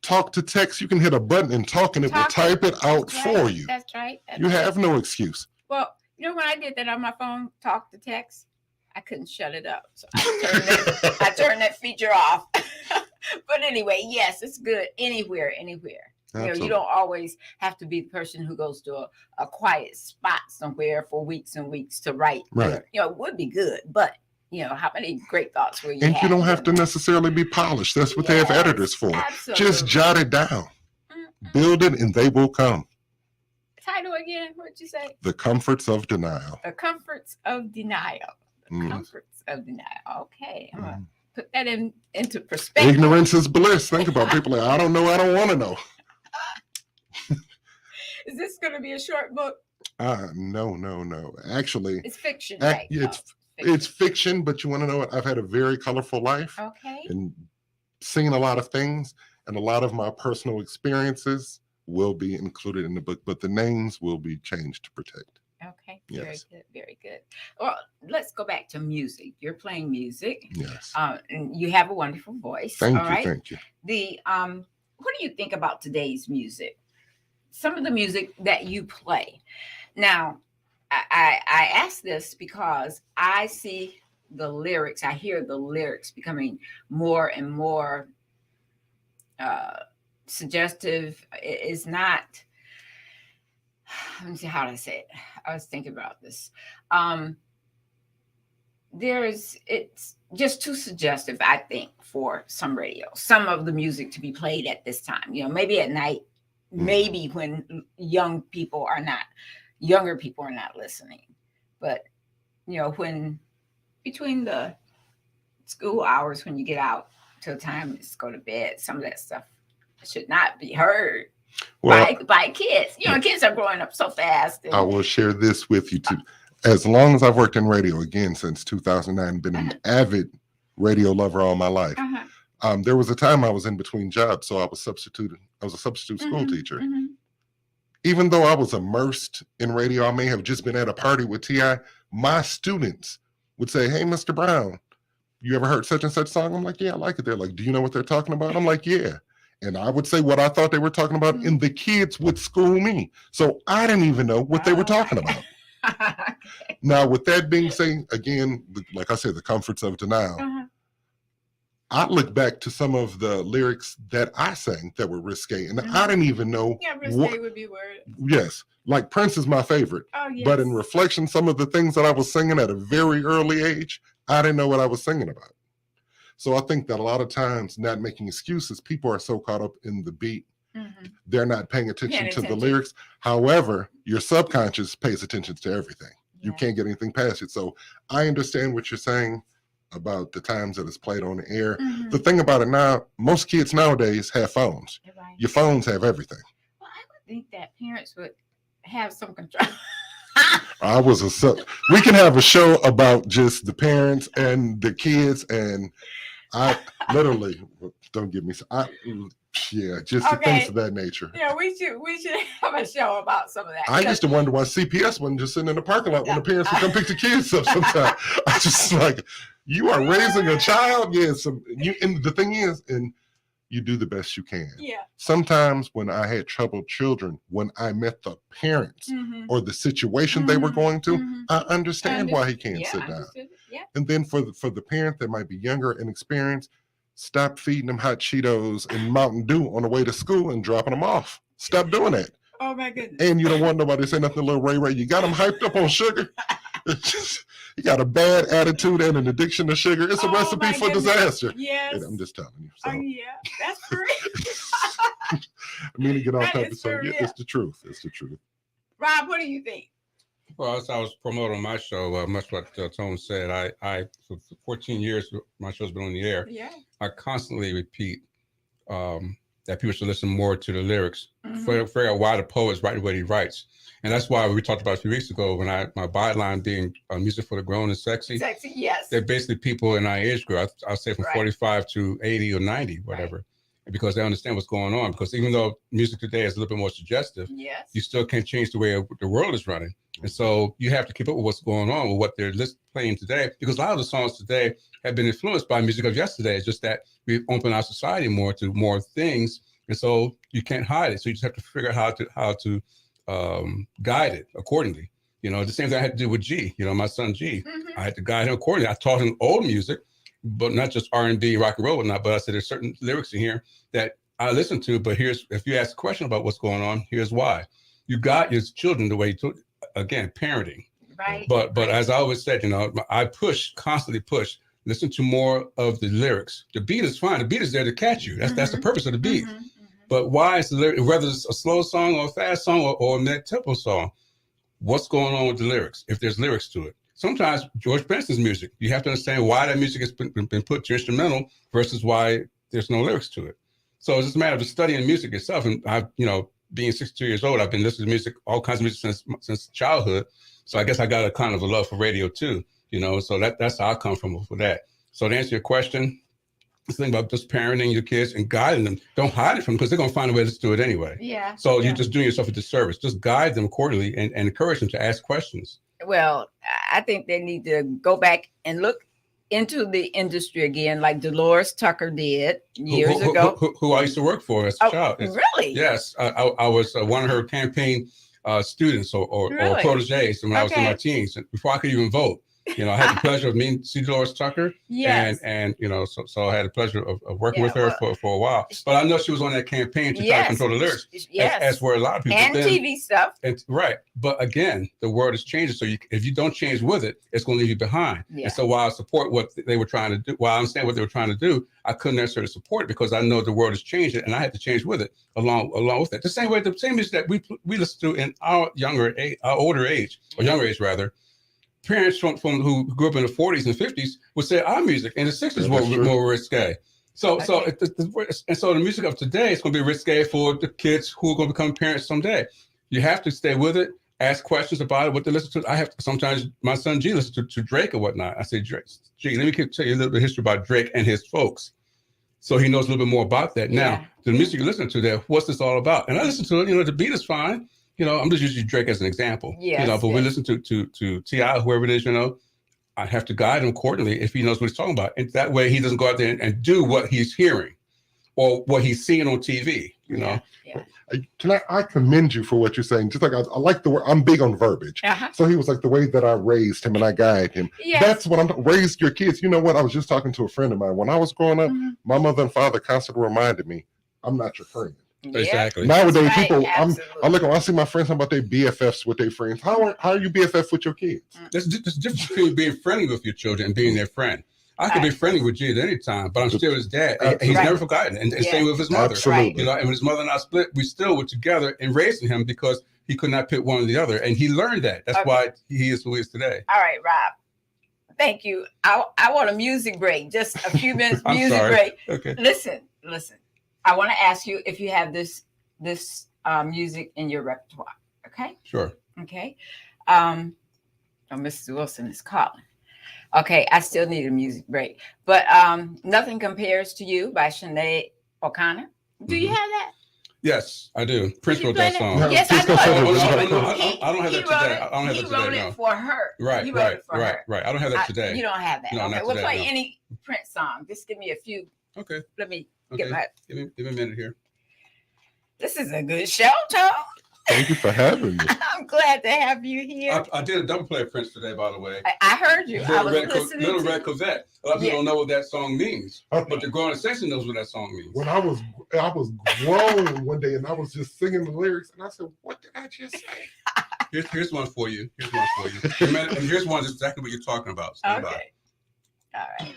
talk to text. You can hit a button and talk, and it will type it out for you. That's right. You have no excuse. Well, when I did that on my phone, talk to text, I couldn't shut it up. So I turned that feature off. But anyway, yes, it's good anywhere. You don't always have to be the person who goes to a quiet spot somewhere for weeks and weeks to write. Right. It would be good, but how many great thoughts will you and have? You don't have to necessarily be polished. That's what they have editors for. Absolutely. Just jot it down. Build it and they will come. Title again, what'd you say? The Comforts of Denial. The Comforts of Denial. Comforts of Denial. Okay. I'm going to put that into perspective. Ignorance is bliss. Think about people like, I don't know, I don't want to know. Is this going to be a short book? No. Actually, it's fiction, right? It's fiction, but you want to know what? I've had a very colorful life. Okay. And seen a lot of things, and a lot of my personal experiences will be included in the book, but the names will be changed to protect. Okay. Very good. Well, let's go back to music. You're playing music. Yes. And you have a wonderful voice. Thank you. What do you think about today's music? Some of the music that you play. Now, I ask this because I see the lyrics, I hear the lyrics becoming more and more suggestive. It is not, let me see how to say it. I was thinking about this. It's just too suggestive, I think, for some radio. Some of the music to be played at this time, maybe at night, maybe when younger people are not listening. But, when between the school hours, when you get out till time to go to bed, some of that stuff should not be heard by kids. Kids are growing up so fast. I will share this with you too. As long as I've worked in radio, again, since 2009, been an avid radio lover all my life. There was a time I was in between jobs, so I was a substitute school teacher. Even though I was immersed in radio, I may have just been at a party with T.I., my students would say, "Hey, Mr. Brown, you ever heard such and such song?" I'm like, "Yeah, I like it." They're like, "Do you know what they're talking about?" I'm like, "Yeah." And I would say what I thought they were talking about, and the kids would school me. So I didn't even know what they were talking about. Now, with that being said, again, like I said, the comforts of denial. I look back to some of the lyrics that I sang that were risque, and I didn't even know. Yeah, risque would be word. Yes, like Prince is my favorite. Oh, yes. But in reflection, some of the things that I was singing at a very early age, I didn't know what I was singing about. So I think that a lot of times, not making excuses, people are so caught up in the beat, they're not paying attention to the lyrics. However, your subconscious pays attention to everything. You can't get anything past it. So I understand what you're saying about the times that it's played on the air. The thing about it now, most kids nowadays have phones. Right. Your phones have everything. Well, I would think that parents would have some control. We can have a show about just the parents and the kids, and I literally, don't get me, just things of that nature. Yeah, we should have a show about some of that. I used to wonder why CPS wasn't just sitting in the parking lot when the parents would come pick the kids up sometimes. I just like, you are raising a child, yes. And the thing is, and you do the best you can. Yeah. Sometimes when I had troubled children, when I met the parents or the situation they were going to, I understand why he can't sit down. Yeah. And then for the parent that might be younger and inexperienced, stop feeding them hot Cheetos and Mountain Dew on the way to school and dropping them off. Stop doing that. Oh my goodness. And you don't want nobody to say nothing to little Ray Ray. You got them hyped up on sugar. You got a bad attitude and an addiction to sugar. It's a recipe for disaster. Yes. And I'm just telling you. So. Yeah, that's true. I mean to get off That topic. is So for yeah, real. it's the truth. It's the truth. Rob, what do you think? Well, as I was promoting my show, much what Tone said, I for 14 years, my show's been on the air. Yeah. I constantly repeat that people should listen more to the lyrics, figure out why the poet's writing what he writes. And that's why we talked about a few weeks ago when my byline being music for the grown and sexy. Sexy, yes. They're basically people in our age group. I'll say from Right. 45 to 80 or 90, whatever. Because they understand what's going on. Because even though music today is a little bit more suggestive, Yes. you still can't change the way the world is running. And so you have to keep up with what's going on with what they're playing today. Because a lot of the songs today have been influenced by music of yesterday. It's just that we've opened our society more to more things. And so you can't hide it. So you just have to figure out how to guide it accordingly. You know, the same thing I had to do with G, my son G. I had to guide him accordingly. I taught him old music, but not just R&B, rock and roll, and not. But I said there's certain lyrics in here that I listen to. But if you ask a question about what's going on, here's why. You got your children the way you took, again, parenting. Right. But as I always said, I constantly push. Listen to more of the lyrics. The beat is fine. The beat is there to catch you. That's the purpose of the beat. But why is the lyric, whether it's a slow song or a fast song or a mid-tempo song, what's going on with the lyrics? If there's lyrics to it. Sometimes George Benson's music, you have to understand why that music has been put to instrumental versus why there's no lyrics to it. So it's just a matter of just studying music itself. And I've, being 62 years old, I've been listening to music, all kinds of music since childhood. So I guess I got a kind of a love for radio too, so that's how I come from for that. So to answer your question, the thing about just parenting your kids and guiding them, don't hide it from them because they're going to find a way to do it anyway. Yeah. So you're just doing yourself a disservice. Just guide them accordingly and encourage them to ask questions. Well, I think they need to go back and look into the industry again, like Dolores Tucker did years ago. Who I used to work for as a child. Really? Yes. I was one of her campaign students or proteges when I was in my teens, before I could even vote. I had the pleasure of meeting Dolores Tucker. Yes. And so I had the pleasure of working with her for a while. But I know she was on that campaign to try to control the lyrics. Yes. As were a lot of people. And TV stuff. Right. But again, the world is changing. So if you don't change with it, it's going to leave you behind. Yeah. And so while I support what they were trying to do, while I understand what they were trying to do, I couldn't necessarily support it because I know the world is changing and I had to change with it along with it. The same music that we listen to in our older age, or younger age rather. Parents from who grew up in the 40s and 50s would say our music in the 60s were more risque. So the music of today is going to be risque for the kids who are going to become parents someday. You have to stay with it, ask questions about it, what they listen to. Sometimes my son G listens to Drake or whatnot. I say, Drake, G, let me tell you a little bit of history about Drake and his folks. So he knows a little bit more about that. Now, the music you listen to there, what's this all about? And I listen to it, the beat is fine. I'm just using Drake as an example. Yes, but we listen to T.I., whoever it is, I have to guide him accordingly if he knows what he's talking about. And that way he doesn't go out there and do what he's hearing or what he's seeing on TV, Yeah. I commend you for what you're saying. Just like I like the word, I'm big on verbiage. So he was like the way that I raised him and I guide him. Yes. That's what raised your kids. You know what? I was just talking to a friend of mine. When I was growing up, my mother and father constantly reminded me, I'm not your friend. Exactly. Nowadays, people, I see my friends talking about their BFFs with their friends. How are you BFF with your kids? There's a difference between being friendly with your children and being their friend. I could be friendly with G at any time, but I'm still his dad. He's never forgotten. And same with his mother. Absolutely. And when his mother and I split, we still were together and raising him because he could not pick one or the other. And he learned that. That's why he is who he is today. All right, Rob. Thank you. I want a music break, just a few minutes music break. Okay. Listen. I want to ask you if you have this music in your repertoire. Okay. Sure. Okay. Mrs. Wilson is calling. Okay, I still need a music break, but Nothing Compares to You by Sinead O'Connor. Do you have that? Yes, I do. Prince wrote that song. Yes, I know. I don't have that today. I don't have that today. He wrote it for her. Right. I don't have that today. You don't have that. No, okay, not we'll today, play no. any Prince song. Just give me a few. Okay. Let me Okay. my- Give me a minute here. This is a good show, Tom. Thank you for having me. I'm glad to have you here. I did a double play of Prince today, by the way. I heard you. I was listening Little to Red you. Corvette. A lot of people don't know what that song means, Okay. but the growing section knows what that song means. When I was grown one day and I was just singing the lyrics and I said, what did I just say? Here's one for you. And here's one that's exactly what you're talking about. Stand by. Okay. All right.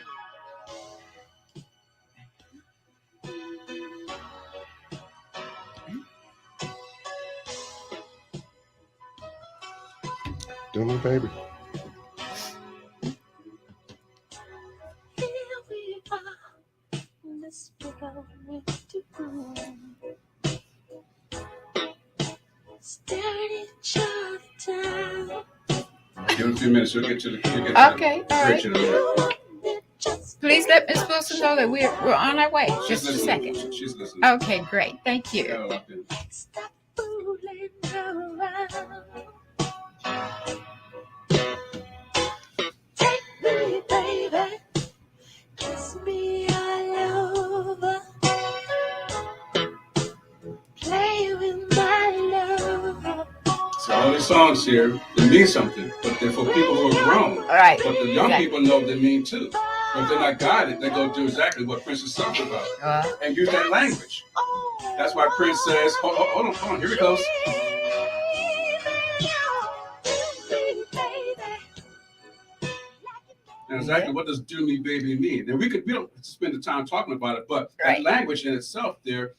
Do me, baby. Give it a few minutes. You'll get to the. Okay, all right. Please let Miss Wilson know that we're on our way. Just a second. She's listening. Okay, great. Thank you. Stop fooling around. Take me, baby. Kiss me all over. Play with my love. So all these songs here, they mean something, but they're for people who are grown. All right. But the young people know they mean too. But if they're not guided, they go do exactly what Prince is talking about and use that language. That's why Prince says, hold on, here it goes. And exactly what does "do me, baby" mean? And we don't spend the time talking about it, but that language in itself there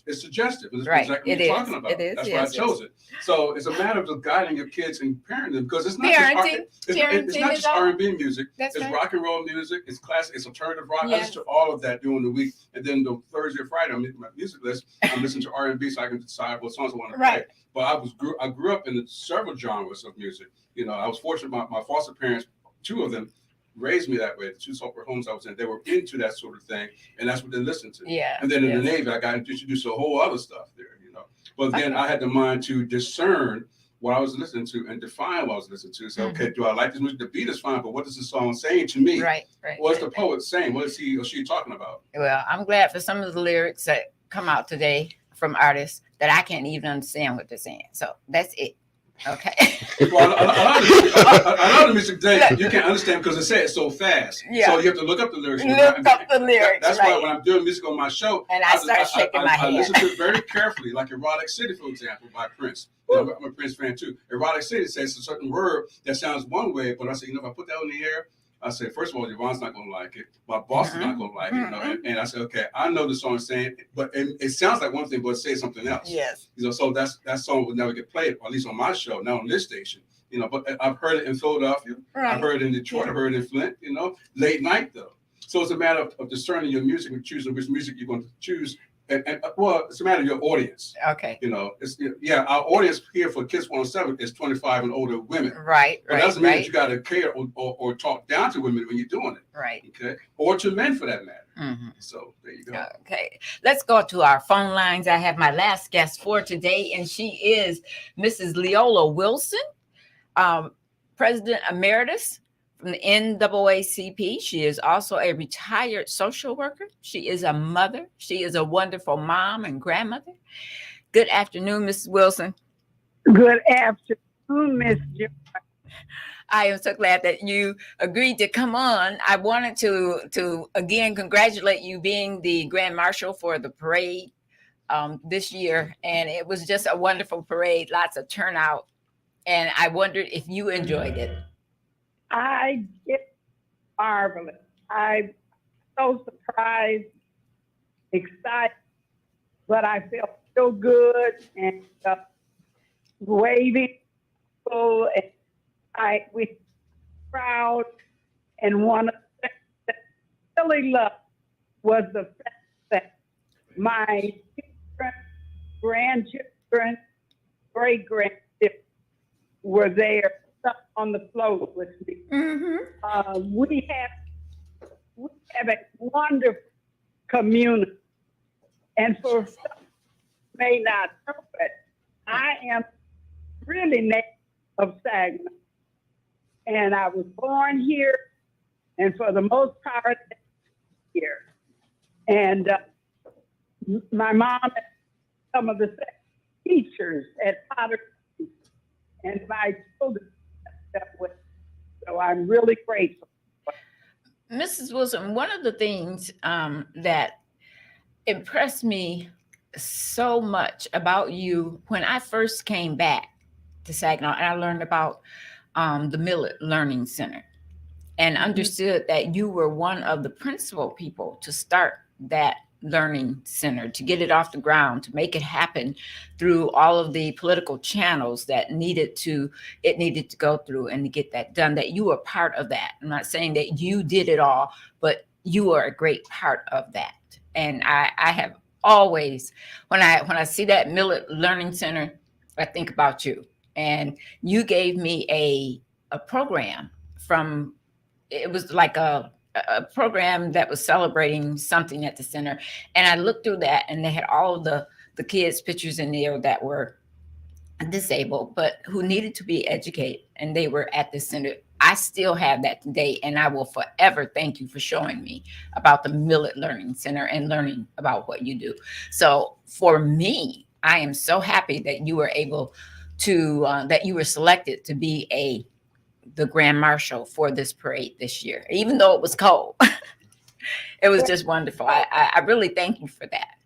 is suggestive. It's exactly what you're talking about. It is. That's why I chose it. So it's a matter of just guiding your kids and parenting them, because it's not Parenting just is all- R&B music. That's It's right. rock and roll music. It's classic. It's alternative rock. Yes. I listen to all of that during the week, and then the Thursday or Friday, I'm making my music list. I'm listening to R&B so I can decide what songs I want to play. But I grew up in several genres of music. You know, I was fortunate. My foster parents, two of them, raised me that way. The two separate homes I was in, they were into that sort of thing, and that's what they listened to. Yeah. And then in the Navy, I got introduced to a whole other stuff there, you know. But then I had the mind to discern what I was listening to and define what I was listening to. So, okay, do I like this music? The beat is fine, but what is the song saying to me? Right. What's the poet saying? What is he or she talking about? Well, I'm glad for some of the lyrics that come out today from artists that I can't even understand what they're saying. So that's it. Okay. Well, a lot of music today you can't understand because they say it so fast. Yeah. So you have to look up the lyrics. That's why when I'm doing music on my show, and I start shaking my head. I listen to it very carefully, like Erotic City, for example, by Prince. You know, I'm a Prince fan too. Erotic City says a certain word that sounds one way, but I say, if I put that on the air, I say, first of all, Yvonne's not going to like it. My boss is not going to like it. You know? And I said, okay, I know the song is saying, but it sounds like one thing, but it says something else. Yes. You know, so that song would never get played, or at least on my show, not on this station. You know, but I've heard it in Philadelphia. Right. I've heard it in Detroit. I've heard it in Flint. You know, late night though. So it's a matter of discerning your music and choosing which music you're going to choose. And well, it's a matter of your audience. Okay. You know, our audience here for Kiss 107 is 25 and older women. Right. But that doesn't mean that you got to care or talk down to women when you're doing it. Right. Okay. Or to men for that matter. So there you go. Okay. Let's go to our phone lines. I have my last guest for today, and she is Mrs. Leola Wilson, President Emeritus from the NAACP. She is also a retired social worker. She is a mother. She is a wonderful mom and grandmother. Good afternoon, Mrs. Wilson. Good afternoon, Miss Joyce. I am so glad that you agreed to come on. I wanted to again congratulate you being the Grand Marshal for the parade this year. And it was just a wonderful parade, lots of turnout. And I wondered if you enjoyed it. I did marvelous. I'm so surprised, excited, but I felt so good and waving people, and we proud. And one of the things that I really loved was the fact that my children, grandchildren, great grandchildren were there on the float with me. We have a wonderful community, and for some may not know it, I am really native of Saginaw, and I was born here, and for the most part here. And my mom and some of the teachers at Potter and my children stepped with. So I'm really grateful. Mrs. Wilson, one of the things that impressed me so much about you when I first came back to Saginaw, and I learned about the Millet Learning Center and understood that you were one of the principal people to start that learning center, to get it off the ground, to make it happen through all of the political channels that needed to go through, and to get that done, that you were part of that. I'm not saying that you did it all, but you are a great part of that. And I have always, when I see that Millet Learning Center, I think about you. And you gave me a program from, it was like a program that was celebrating something at the center. And I looked through that, and they had all of the kids' pictures in there that were disabled, but who needed to be educated. And they were at the center. I still have that today. And I will forever thank you for showing me about the Millet Learning Center and learning about what you do. So for me, I am so happy that you were able to, that you were selected to be the Grand Marshal for this parade this year, even though it was cold. It was just wonderful. I really thank you for that.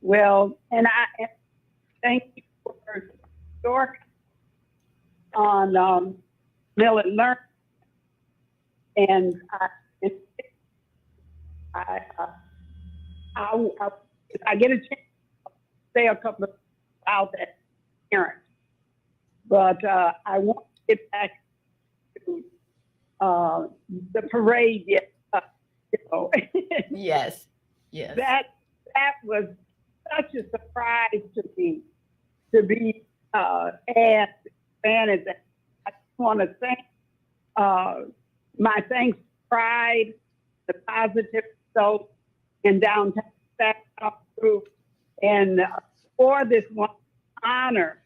Well, and I thank you for your on Millet Learn. And I get a chance to say a couple of about that parent, but I want to get back to the parade. Yes, yes. That was such a surprise to me to be asked. And I just want to thank my thanks, Pride, the positive result in downtown Saginaw group, and for this one honor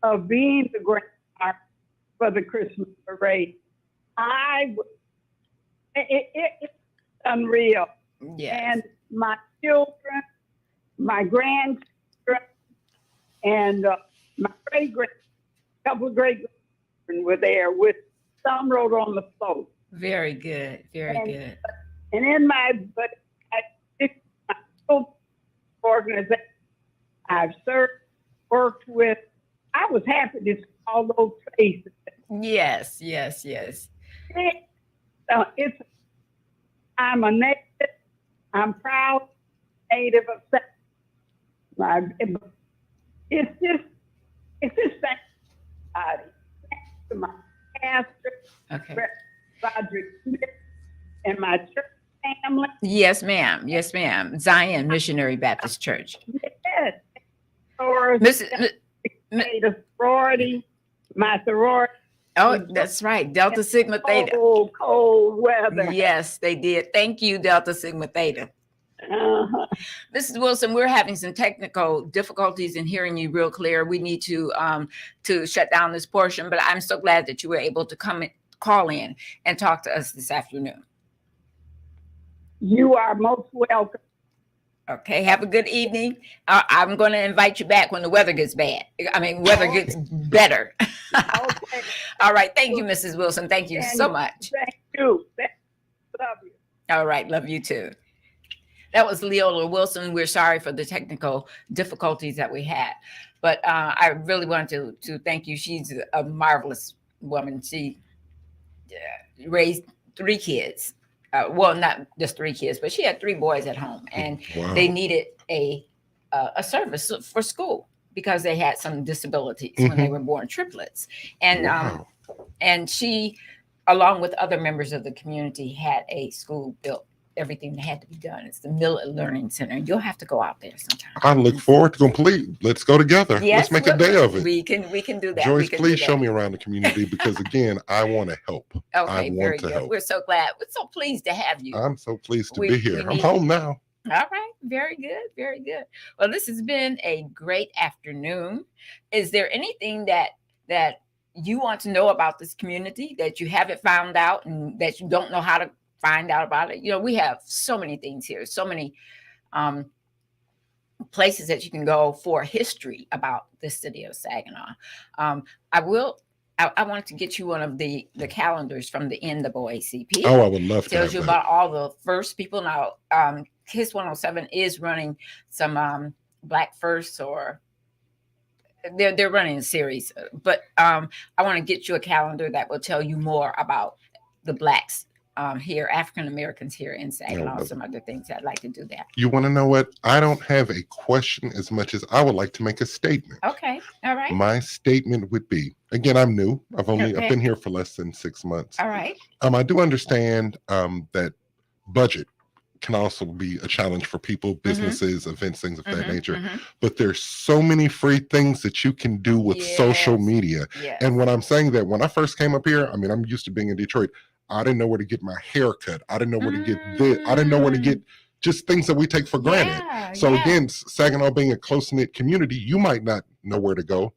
of being the Grand Marshal for the Christmas parade. It's unreal. Yes. And my children, my grandchildren, and my couple of great-grandchildren were there, with some rode on the float. Very good. Very good. And in my organization, I've served, worked with, I was happy to see all those faces. Yes. I'm a native. I'm proud native of Saginaw. It's just thank to my pastor, Roderick Smith, and my church family. Yes, ma'am. Zion Missionary Baptist Church. Yes. Or the sorority, my sorority. Oh, that's right. Delta Sigma Theta. Cold weather. Yes, they did. Thank you, Delta Sigma Theta. Mrs. Wilson, we're having some technical difficulties in hearing you real clear. We need to shut down this portion, but I'm so glad that you were able to call in and talk to us this afternoon. You are most welcome. Okay, have a good evening. I'm going to invite you back when the weather gets bad. Weather gets better. Okay. All right. Thank you, Mrs. Wilson. Thank you so much. Thank you. Love you. All right. Love you too. That was Leola Wilson. We're sorry for the technical difficulties that we had, but I really wanted to thank you. She's a marvelous woman. She raised 3 kids. Well, not just 3 kids, but she had 3 boys at home, and they needed a service for school because they had some disabilities when they were born, triplets. And and she, along with other members of the community, had a school built. Everything that had to be done. It's the Millet Learning Center. You'll have to go out there sometime. I look forward to complete. Let's go together. Yes, let's make a day of it. We can do that. Joyce, please show me around the community, because again, I want to help. Okay, very good. Help. We're so glad. We're so pleased to have you. I'm so pleased to be here. I'm home now. All right. Very good. Very good. Well, this has been a great afternoon. Is there anything that you want to know about this community that you haven't found out and that you don't know how to find out about it? We have so many things here, so many places that you can go for history about the city of Saginaw. I wanted to get you one of the calendars from the NAACP. Oh, I would love to. Tells you about all the first people. Now, KISS 107 is running some Black Firsts, or they're running a series. But I want to get you a calendar that will tell you more about the Blacks here, African Americans here in Saginaw. Some other things I'd like to do that. You want to know what? I don't have a question as much as I would like to make a statement. Okay, all right. My statement would be, again, I'm new. I've been here for less than 6 months. All right. I do understand that budget can also be a challenge for people, businesses, events, things of that nature. But there's so many free things that you can do with social media. And when I'm saying that, when I first came up here, I mean, I'm used to being in Detroit. I didn't know where to get my hair cut. I didn't know where to get this. I didn't know where to get just things that we take for granted. So again, Saginaw being a close-knit community, you might not know where to go.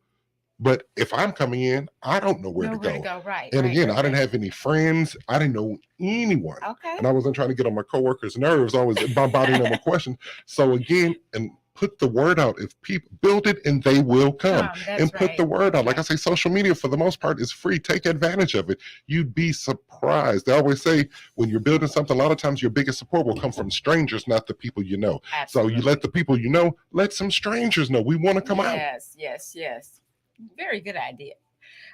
But if I'm coming in, I don't know where to go. Right. And again, I didn't have any friends. I didn't know anyone. Okay. And I wasn't trying to get on my coworkers' nerves, always bombarding them with questions. So again, and put the word out. If people build it, and they will come. And put the word out. Like I say, social media for the most part is free. Take advantage of it. You'd be surprised. They always say when you're building something, a lot of times your biggest support will come from strangers, not the people you know. Absolutely. So you let the people you know, let some strangers know. We want to come out. Yes. Very good idea.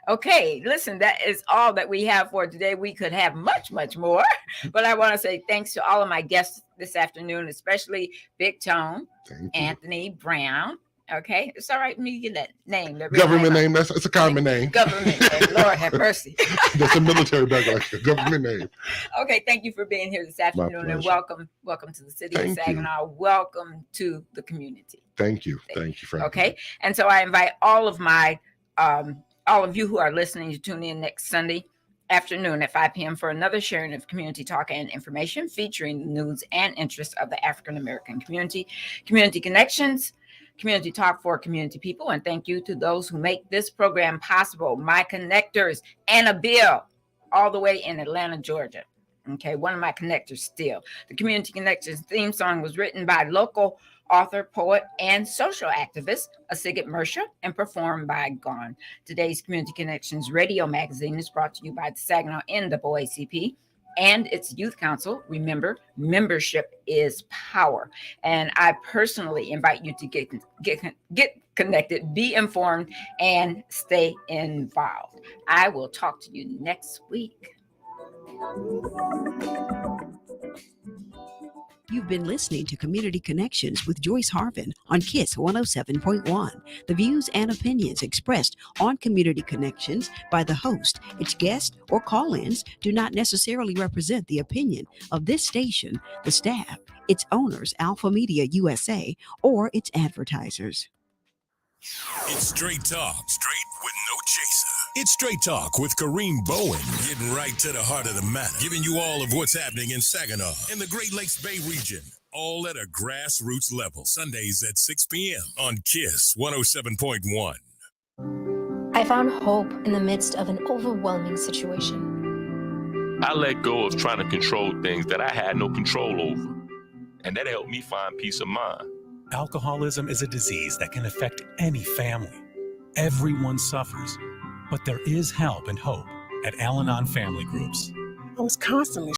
Okay, listen, that is all that we have for today. We could have much, much more, but I want to say thanks to all of my guests this afternoon, especially Big Tone, Anthony Brown. Okay, it's all right. Me get that name. Government name. It's a common name. Government name. Lord have mercy. That's a military background. Government name. Okay, thank you for being here this afternoon, and welcome to the city of Saginaw. Welcome to the community. Thank you. Thank you for okay. And so I invite all of my all of you who are listening to tune in next Sunday afternoon at 5 p.m. for another sharing of community talk and information featuring the news and interests of the African American community, community connections, community talk for community people. And thank you to those who make this program possible. My connectors, Anna Bill, all the way in Atlanta, Georgia. Okay, one of my connectors still. The Community Connections theme song was written by local author, poet, and social activist Asigit Mersha and performed by Gone. Today's Community Connections radio magazine is brought to you by the Saginaw NAACP and its Youth Council. Remember, membership is power. And I personally invite you to get connected, be informed, and stay involved. I will talk to you next week. You've been listening to Community Connections with Joyce Harvin on KISS 107.1. The views and opinions expressed on Community Connections by the host, its guests, or call-ins do not necessarily represent the opinion of this station, the staff, its owners, Alpha Media USA, or its advertisers. It's Straight Talk, straight with no chaser. It's Straight Talk with Kareem Bowen, getting right to the heart of the matter, giving you all of what's happening in Saginaw and the Great Lakes Bay region, all at a grassroots level. Sundays at 6 p.m. on KISS 107.1. I found hope in the midst of an overwhelming situation. I let go of trying to control things that I had no control over, and that helped me find peace of mind. Alcoholism is a disease that can affect any family. Everyone suffers, but there is help and hope at Al-Anon Family Groups. I was constantly